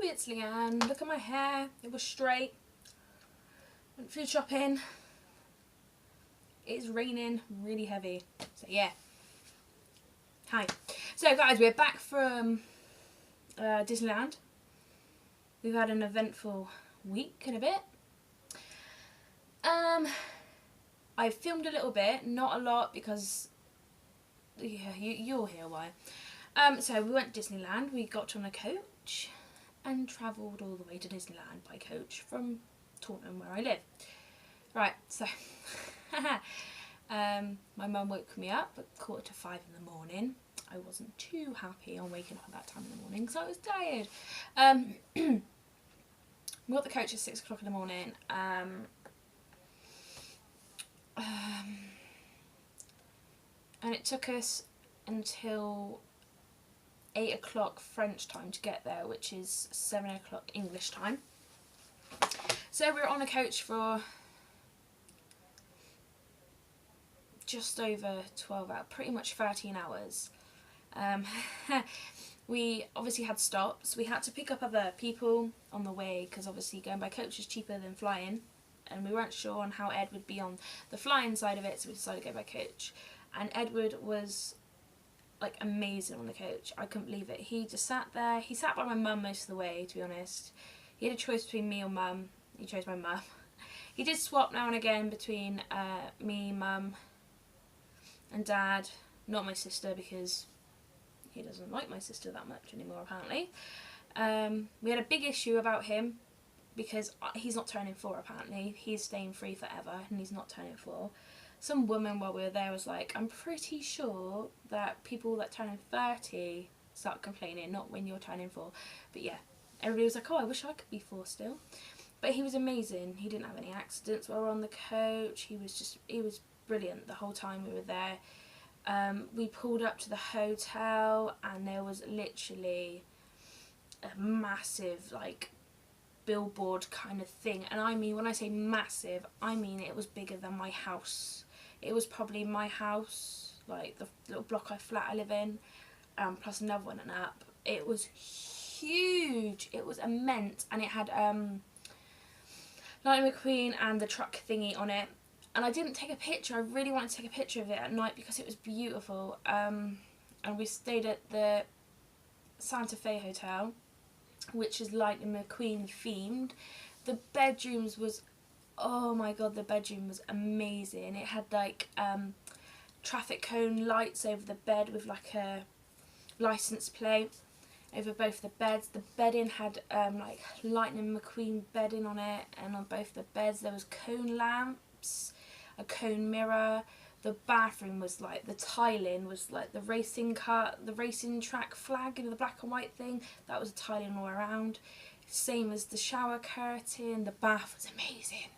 woo, it's Leanne. Look at my hair. It was straight. Went food shopping. It's raining really heavy. So yeah. Hi. So guys, we're back from Disneyland. We've had an eventful week and a bit. I filmed a little bit, not a lot because yeah, you'll hear why. So we went to Disneyland. We got on a coach and travelled all the way to Disneyland by coach from Taunton, where I live. Right, so my mum woke me up at 4:45 in the morning. I wasn't too happy on waking up at that time in the morning, so I was tired. We got the coach at 6 o'clock in the morning. And it took us until 8 o'clock French time to get there, which is 7 o'clock English time. So we were on a coach for just over 12 hours, pretty much 13 hours. We obviously had stops. We had to pick up other people on the way because obviously going by coach is cheaper than flying, and we weren't sure on how Ed would be on the flying side of it, so we decided to go by coach. And Edward was like amazing on the coach. I couldn't believe it. He just sat there. He sat by my mum most of the way, to be honest. He had a choice between me or mum. He chose my mum. He did swap now and again between me, mum and dad. Not my sister, because he doesn't like my sister that much anymore, apparently. We had a big issue about him because he's not turning 4, apparently. He's staying free forever and he's not turning 4. Some woman while we were there was like, I'm pretty sure that people that turn 30 start complaining, not when you're turning 4. But yeah, everybody was like, oh, I wish I could be 4 still. But he was amazing. He didn't have any accidents while we were on the coach. He was brilliant the whole time we were there. We pulled up to the hotel and there was literally a massive like billboard kind of thing, and I mean, when I say massive, I mean it was bigger than my house. It was probably my house, like the little block flat I live in, plus another one and up. It was huge. It was immense, and it had Lightning McQueen and the truck thingy on it. And I didn't take a picture. I really wanted to take a picture of it at night because it was beautiful. And we stayed at the Santa Fe Hotel, which is Lightning McQueen themed. The bedrooms was, oh my god, the bedroom was amazing. It had like traffic cone lights over the bed with like a license plate over both the beds. The bedding had like Lightning McQueen bedding on it, and on both the beds there was cone lamps, a cone mirror. The bathroom was like, the tiling was like the racing track flag, you know, the black and white thing. That was tiling all around. Same as the shower curtain. The bath was amazing.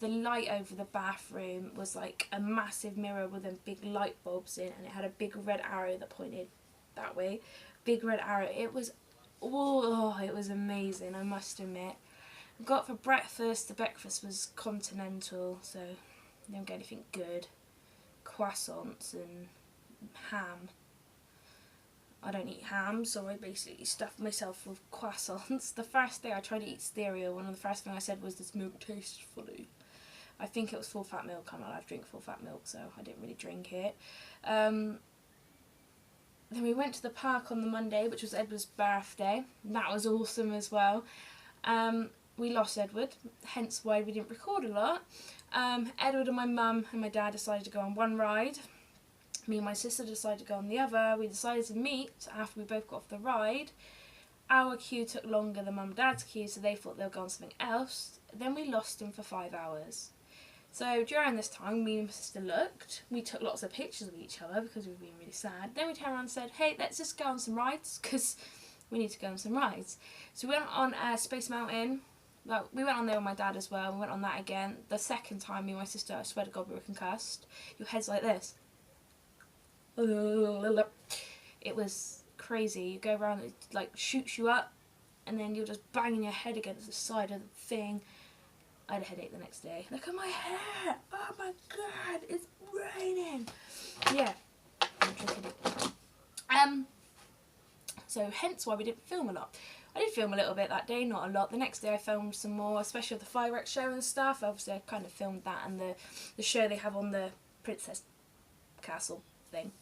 The light over the bathroom was like a massive mirror with them big light bulbs in, and it had a big red arrow that pointed that way. Big red arrow. It was, oh, it was amazing, I must admit. Got for breakfast. The breakfast was continental, so didn't get anything good. Croissants and ham. I don't eat ham, so I basically stuffed myself with croissants. The first day I tried to eat cereal, one of the first things I said was, this milk tastes funny. I think it was full fat milk. I'm not allowed to drink full fat milk, so I didn't really drink it. Then we went to the park on the Monday, which was Edward's birthday. That was awesome as well. We lost Edward, hence why we didn't record a lot. Edward and my mum and my dad decided to go on one ride. Me and my sister decided to go on the other. We decided to meet after we both got off the ride. Our queue took longer than mum and dad's queue, so they thought they were going on something else. Then we lost him for 5 hours. So during this time, me and my sister looked. We took lots of pictures of each other because we were being really sad. Then we turned around and said, hey, let's just go on some rides because we need to go on some rides. So we went on Space Mountain. Well, we went on there with my dad as well. We went on that again. The second time, me and my sister, I swear to God, we were concussed. Your head's like this. It was crazy. You go around, it like shoots you up, and then you're just banging your head against the side of the thing. I had a headache the next day. Look at my hair! Oh my god, it's raining! Yeah, I'm drinking it. so hence why we didn't film a lot. I did film a little bit that day, not a lot. The next day I filmed some more, especially of the fireworks show and stuff. Obviously I kind of filmed that and the show they have on the Princess Castle thing.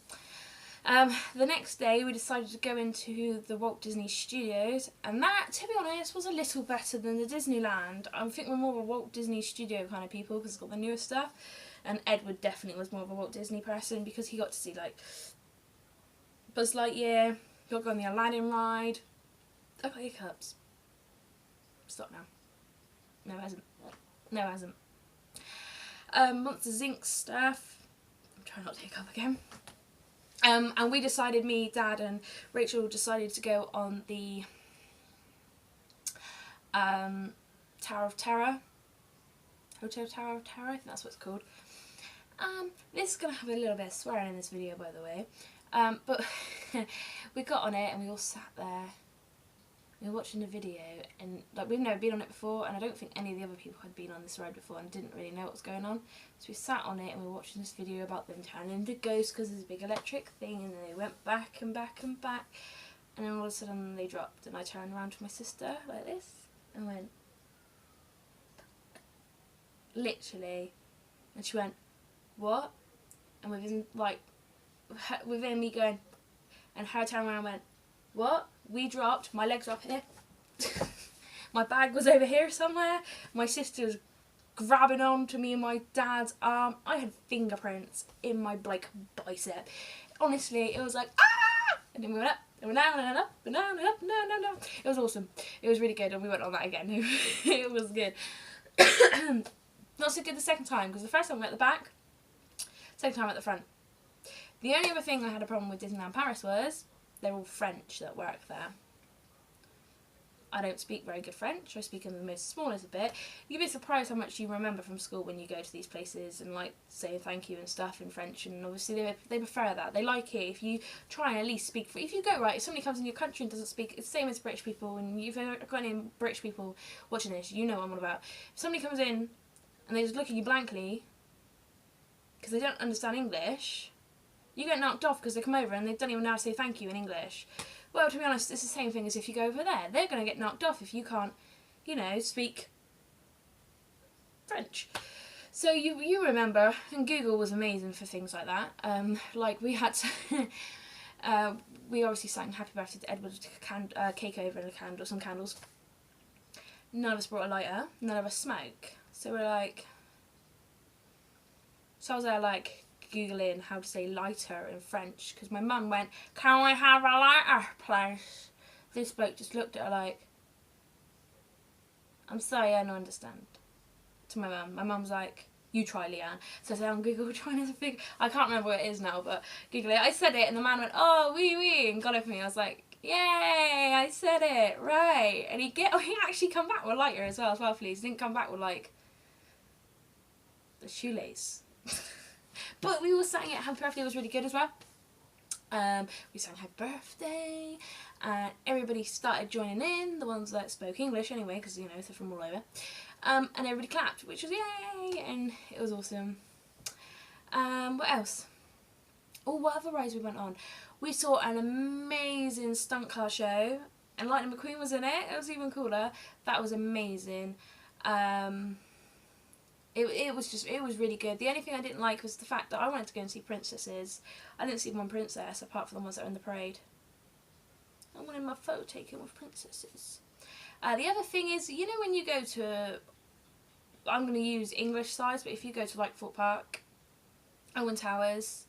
The next day we decided to go into the Walt Disney Studios, and that, to be honest, was a little better than the Disneyland. I think we're more of a Walt Disney Studio kind of people because it's got the newer stuff, and Edward definitely was more of a Walt Disney person because he got to see like Buzz Lightyear, got to go on the Aladdin ride. I've got hiccups. Stop now. No, it hasn't. No, it hasn't. Monsters Inc. stuff. I'm trying not to hiccup again. And we decided, me, Dad and Rachel decided to go on the Tower of Terror. Hotel Tower of Terror, I think that's what it's called. This is going to have a little bit of swearing in this video, by the way. But we got on it and we all sat there. We were watching the video, and like we've never been on it before, and I don't think any of the other people had been on this ride before and didn't really know what was going on. So we sat on it and we were watching this video about them turning into ghosts because there's a big electric thing, and then they went back and back and back, and then all of a sudden they dropped, and I turned around to my sister like this and went, literally, and she went, what? And within me going, and her turning around and went, what? We dropped, my legs are up here, my bag was over here somewhere, my sister was grabbing on to me and my dad's arm, I had fingerprints in my like bicep, honestly it was like ah, and then we went up, and went down and up, and down and up, no, it was awesome, it was really good, and we went on that again, it was good. Not so good the second time, because the first time we went at the back, second time at the front. The only other thing I had a problem with Disneyland Paris was they're all French that work there. I don't speak very good French. I speak in the most smallest bit. You'd be surprised how much you remember from school when you go to these places and like saying thank you and stuff in French. And obviously they prefer that. They like it if you try and at least speak. If you go right, if somebody comes in your country and doesn't speak, it's the same as British people. And you've got any British people watching this, you know what I'm on about. If somebody comes in and they just look at you blankly because they don't understand English, you get knocked off because they come over and they don't even know how to say thank you in English. Well, to be honest, it's the same thing as if you go over there. They're going to get knocked off if you can't, you know, speak French. So you remember, and Google was amazing for things like that. Like we had to, we obviously sang Happy Birthday to Edward, cake over and a candle, some candles. None of us brought a lighter, none of us smoke. So we're like, so I was there like, Googling how to say lighter in French because my mum went, can we have a lighter please? This bloke just looked at her like, I'm sorry, I don't understand. To my mum. My mum's like, you try, Leanne. So I said on Google trying to figure, I can't remember what it is now, but Google it. I said it and the man went, oh, oui, and got it for me. I was like, yay, I said it, right. And he actually come back with a lighter as well, please. He didn't come back with like the shoelace. But we all sang it. Happy Birthday was really good as well. We sang Happy Birthday, and everybody started joining in, the ones that spoke English anyway, because, you know, they're from all over. And everybody clapped, which was yay, and it was awesome. What else? Oh, what other rides we went on? We saw an amazing stunt car show, and Lightning McQueen was in it. It was even cooler. That was amazing. It was really good. The only thing I didn't like was the fact that I wanted to go and see princesses. I didn't see one princess apart from the ones that are in the parade. I wanted my photo taken with princesses. The other thing is, you know when you go to, I'm going to use English size, but if you go to like Fort Park, Owen Towers,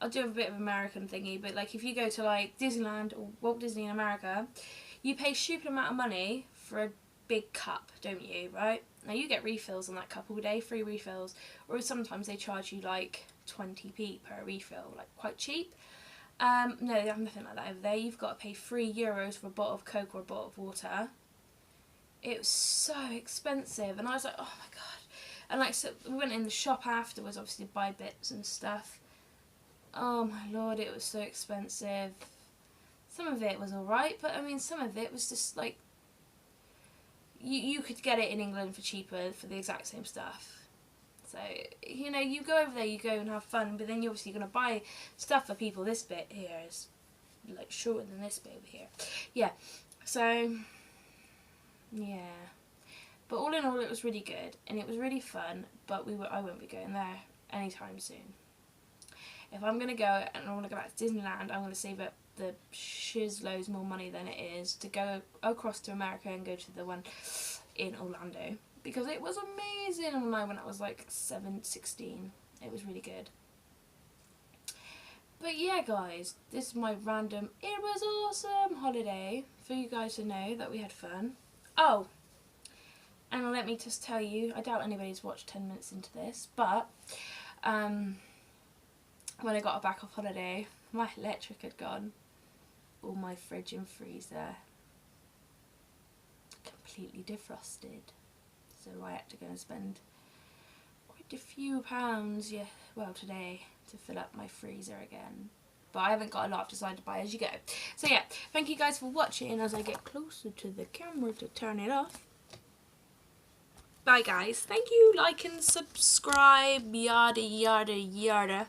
I'll do a bit of American thingy, but like if you go to like Disneyland or Walt Disney in America, you pay a stupid amount of money for a big cup, don't you, right? Now you get refills on that cup all day, free refills, or sometimes they charge you like 20p per refill, like quite cheap. No, they have nothing like that over there. You've got to pay €3 for a bottle of Coke or a bottle of water. It was so expensive, and I was like, oh my god. And like, so we went in the shop afterwards, obviously to buy bits and stuff. Oh my lord, it was so expensive. Some of it was alright, but I mean, some of it was just like, you could get it in England for cheaper for the exact same stuff. So, you know, you go over there, you go and have fun, but then you're obviously going to buy stuff for people. This bit here is like shorter than this bit over here. Yeah, so yeah, but all in all it was really good and it was really fun, but I won't be going there anytime soon. If I'm going to go and I want to go back to Disneyland, I'm going to save up the shiz loads more money than it is to go across to America and go to the one in Orlando, because it was amazing when I was like 16. It was really good. But yeah guys, this is my random it was awesome holiday for you guys to know that we had fun. Oh, and let me just tell you, I doubt anybody's watched 10 minutes into this, but when I got back off holiday, my electric had gone. All my fridge and freezer completely defrosted. So I had to go and spend quite a few pounds, today, to fill up my freezer again. But I haven't got a lot, I've decided to buy as you go. So yeah, thank you guys for watching as I get closer to the camera to turn it off. Bye guys, thank you, like and subscribe, yada yada yada.